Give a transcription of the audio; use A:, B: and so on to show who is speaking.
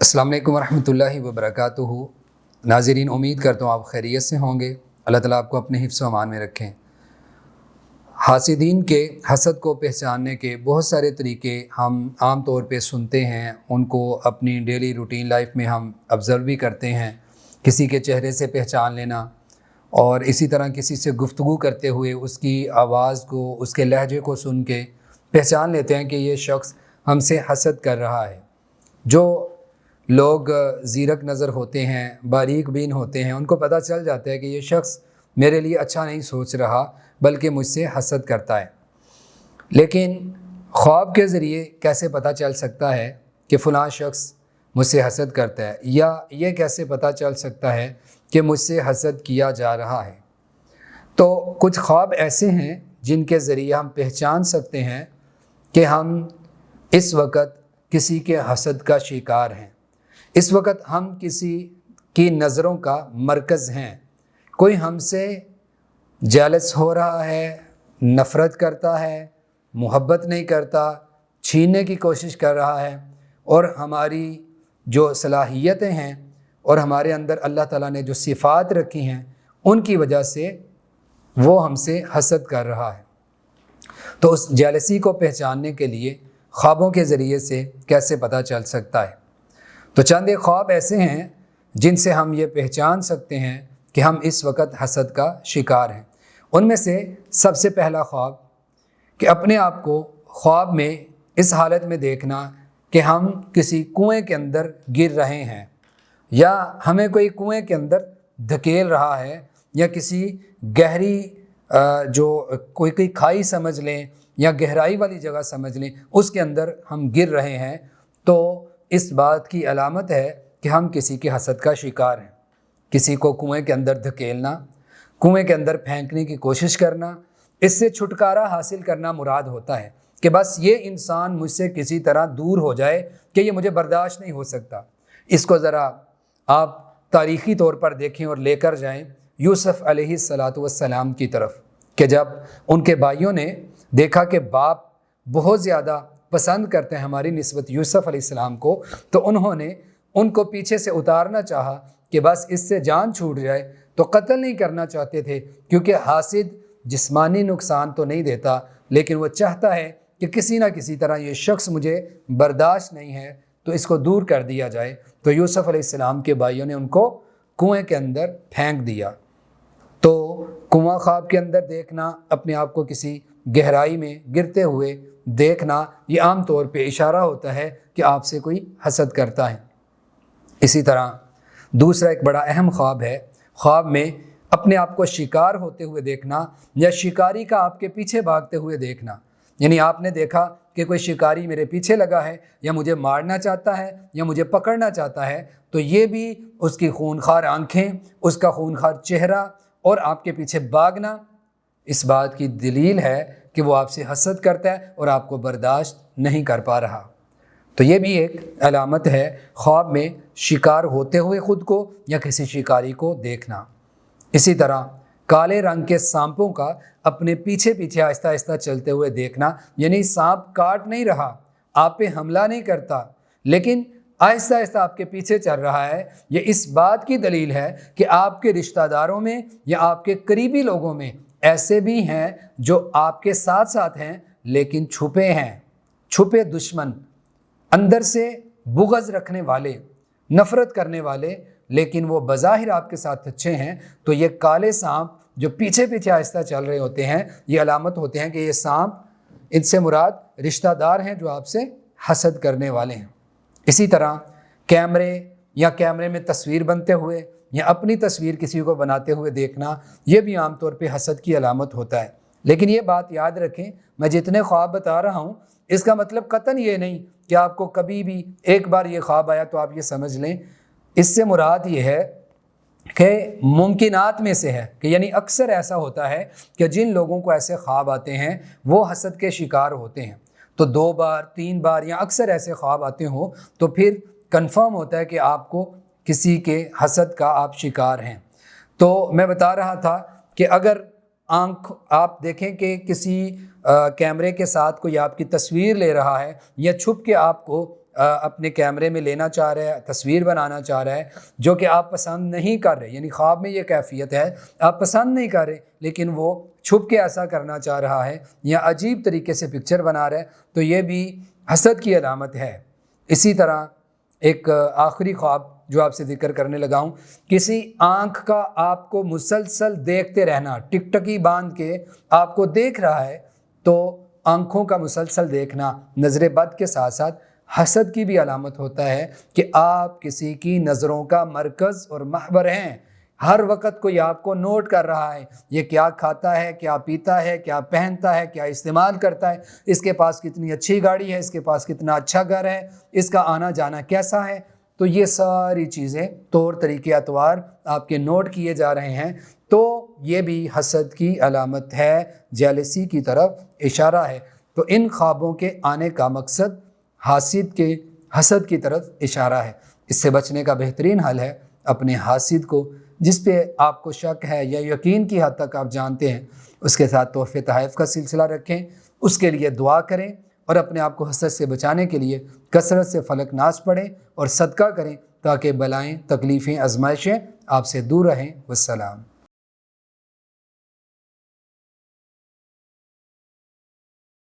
A: السلام علیکم ورحمۃ اللہ وبرکاتہ۔ ناظرین، امید کرتا ہوں آپ خیریت سے ہوں گے۔ اللہ تعالیٰ آپ کو اپنے حفظ و امان میں رکھیں۔ حاسدین کے حسد کو پہچاننے کے بہت سارے طریقے ہم عام طور پہ سنتے ہیں، ان کو اپنی ڈیلی روٹین لائف میں ہم آبزرو بھی کرتے ہیں۔ کسی کے چہرے سے پہچان لینا، اور اسی طرح کسی سے گفتگو کرتے ہوئے اس کی آواز کو، اس کے لہجے کو سن کے پہچان لیتے ہیں کہ یہ شخص ہم سے حسد کر رہا ہے۔ جو لوگ زیرک نظر ہوتے ہیں، باریک بین ہوتے ہیں، ان کو پتہ چل جاتا ہے کہ یہ شخص میرے لیے اچھا نہیں سوچ رہا بلکہ مجھ سے حسد کرتا ہے۔ لیکن خواب کے ذریعے کیسے پتہ چل سکتا ہے کہ فلاں شخص مجھ سے حسد کرتا ہے، یا یہ کیسے پتہ چل سکتا ہے کہ مجھ سے حسد کیا جا رہا ہے؟ تو کچھ خواب ایسے ہیں جن کے ذریعے ہم پہچان سکتے ہیں کہ ہم اس وقت کسی کے حسد کا شکار ہیں، اس وقت ہم کسی کی نظروں کا مرکز ہیں۔ کوئی ہم سے جیلس ہو رہا ہے، نفرت کرتا ہے، محبت نہیں کرتا، چھیننے کی کوشش کر رہا ہے، اور ہماری جو صلاحیتیں ہیں اور ہمارے اندر اللہ تعالیٰ نے جو صفات رکھی ہیں ان کی وجہ سے وہ ہم سے حسد کر رہا ہے۔ تو اس جیلسی کو پہچاننے کے لیے خوابوں کے ذریعے سے کیسے پتہ چل سکتا ہے؟ تو چند ایک خواب ایسے ہیں جن سے ہم یہ پہچان سکتے ہیں کہ ہم اس وقت حسد کا شکار ہیں۔ ان میں سے سب سے پہلا خواب کہ اپنے آپ کو خواب میں اس حالت میں دیکھنا کہ ہم کسی کنویں کے اندر گر رہے ہیں، یا ہمیں کوئی کنویں کے اندر دھکیل رہا ہے، یا کسی گہری جو کوئی کھائی سمجھ لیں یا گہرائی والی جگہ سمجھ لیں، اس کے اندر ہم گر رہے ہیں، تو اس بات کی علامت ہے کہ ہم کسی کے حسد کا شکار ہیں۔ کسی کو کنویں کے اندر دھکیلنا، کنویں کے اندر پھینکنے کی کوشش کرنا، اس سے چھٹکارا حاصل کرنا مراد ہوتا ہے کہ بس یہ انسان مجھ سے کسی طرح دور ہو جائے کہ یہ مجھے برداشت نہیں ہو سکتا۔ اس کو ذرا آپ تاریخی طور پر دیکھیں اور لے کر جائیں یوسف علیہ السلام کی طرف، کہ جب ان کے بھائیوں نے دیکھا کہ باپ بہت زیادہ پسند کرتے ہیں ہماری نسبت یوسف علیہ السلام کو، تو انہوں نے ان کو پیچھے سے اتارنا چاہا کہ بس اس سے جان چھوٹ جائے۔ تو قتل نہیں کرنا چاہتے تھے، کیونکہ حاسد جسمانی نقصان تو نہیں دیتا، لیکن وہ چاہتا ہے کہ کسی نہ کسی طرح یہ شخص مجھے برداشت نہیں ہے تو اس کو دور کر دیا جائے۔ تو یوسف علیہ السلام کے بھائیوں نے ان کو کنویں کے اندر پھینک دیا۔ تو کنواں خواب کے اندر دیکھنا، اپنے آپ کو کسی گہرائی میں گرتے ہوئے دیکھنا، یہ عام طور پہ اشارہ ہوتا ہے کہ آپ سے کوئی حسد کرتا ہے۔ اسی طرح دوسرا ایک بڑا اہم خواب ہے، خواب میں اپنے آپ کو شکار ہوتے ہوئے دیکھنا، یا شکاری کا آپ کے پیچھے بھاگتے ہوئے دیکھنا۔ یعنی آپ نے دیکھا کہ کوئی شکاری میرے پیچھے لگا ہے، یا مجھے مارنا چاہتا ہے، یا مجھے پکڑنا چاہتا ہے، تو یہ بھی اس کی خونخوار آنکھیں، اس کا خونخوار چہرہ اور آپ کے پیچھے بھاگنا اس بات کی دلیل ہے کہ وہ آپ سے حسد کرتا ہے اور آپ کو برداشت نہیں کر پا رہا۔ تو یہ بھی ایک علامت ہے خواب میں شکار ہوتے ہوئے خود کو یا کسی شکاری کو دیکھنا۔ اسی طرح کالے رنگ کے سانپوں کا اپنے پیچھے پیچھے آہستہ آہستہ چلتے ہوئے دیکھنا، یعنی سانپ کاٹ نہیں رہا، آپ پہ حملہ نہیں کرتا، لیکن آہستہ آہستہ آپ کے پیچھے چل رہا ہے۔ یہ اس بات کی دلیل ہے کہ آپ کے رشتہ داروں میں یا آپ کے قریبی لوگوں میں ایسے بھی ہیں جو آپ کے ساتھ ساتھ ہیں لیکن چھپے ہیں، چھپے دشمن، اندر سے بغض رکھنے والے، نفرت کرنے والے، لیکن وہ بظاہر آپ کے ساتھ اچھے ہیں۔ تو یہ کالے سانپ جو پیچھے پیچھے آہستہ چل رہے ہوتے ہیں، یہ علامت ہوتے ہیں کہ یہ سانپ، ان سے مراد رشتہ دار ہیں جو آپ سے حسد کرنے والے ہیں۔ اسی طرح کیمرے یا کیمرے میں تصویر بنتے ہوئے یا اپنی تصویر کسی کو بناتے ہوئے دیکھنا، یہ بھی عام طور پہ حسد کی علامت ہوتا ہے۔ لیکن یہ بات یاد رکھیں، میں جتنے خواب بتا رہا ہوں اس کا مطلب قطعاً یہ نہیں کہ آپ کو کبھی بھی ایک بار یہ خواب آیا تو آپ یہ سمجھ لیں۔ اس سے مراد یہ ہے کہ ممکنات میں سے ہے کہ یعنی اکثر ایسا ہوتا ہے کہ جن لوگوں کو ایسے خواب آتے ہیں وہ حسد کے شکار ہوتے ہیں۔ تو 2 بار 3 بار یا اکثر ایسے خواب آتے ہوں تو پھر کنفرم ہوتا ہے کہ آپ کو کسی کے حسد کا آپ شکار ہیں۔ تو میں بتا رہا تھا کہ اگر آنکھ آپ دیکھیں کہ کسی کیمرے کے ساتھ کوئی آپ کی تصویر لے رہا ہے یا چھپ کے آپ کو اپنے کیمرے میں لینا چاہ رہا ہے، تصویر بنانا چاہ رہا ہے جو کہ آپ پسند نہیں کر رہے، یعنی خواب میں یہ کیفیت ہے آپ پسند نہیں کر رہے لیکن وہ چھپ کے ایسا کرنا چاہ رہا ہے یا عجیب طریقے سے پکچر بنا رہا ہے، تو یہ بھی حسد کی علامت ہے۔ اسی طرح ایک آخری خواب جو آپ سے ذکر کرنے لگا ہوں، کسی آنکھ کا آپ کو مسلسل دیکھتے رہنا، ٹکٹکی باندھ کے آپ کو دیکھ رہا ہے، تو آنکھوں کا مسلسل دیکھنا نظر بد کے ساتھ ساتھ حسد کی بھی علامت ہوتا ہے کہ آپ کسی کی نظروں کا مرکز اور محور ہیں، ہر وقت کوئی آپ کو نوٹ کر رہا ہے، یہ کیا کھاتا ہے، کیا پیتا ہے، کیا پہنتا ہے، کیا استعمال کرتا ہے، اس کے پاس کتنی اچھی گاڑی ہے، اس کے پاس کتنا اچھا گھر ہے، اس کا آنا جانا کیسا ہے، تو یہ ساری چیزیں طور طریقے اطوار آپ کے نوٹ کیے جا رہے ہیں، تو یہ بھی حسد کی علامت ہے، جیلسی کی طرف اشارہ ہے۔ تو ان خوابوں کے آنے کا مقصد حسد کی طرف اشارہ ہے۔ اس سے بچنے کا بہترین حل ہے اپنے حاسد کو، جس پہ آپ کو شک ہے یا یقین کی حد تک آپ جانتے ہیں، اس کے ساتھ تحفے تحائف کا سلسلہ رکھیں، اس کے لیے دعا کریں اور اپنے آپ کو حسد سے بچانے کے لیے کثرت سے فلق ناس پڑھیں اور صدقہ کریں تاکہ بلائیں، تکلیفیں، آزمائشیں آپ سے دور رہیں۔ والسلام۔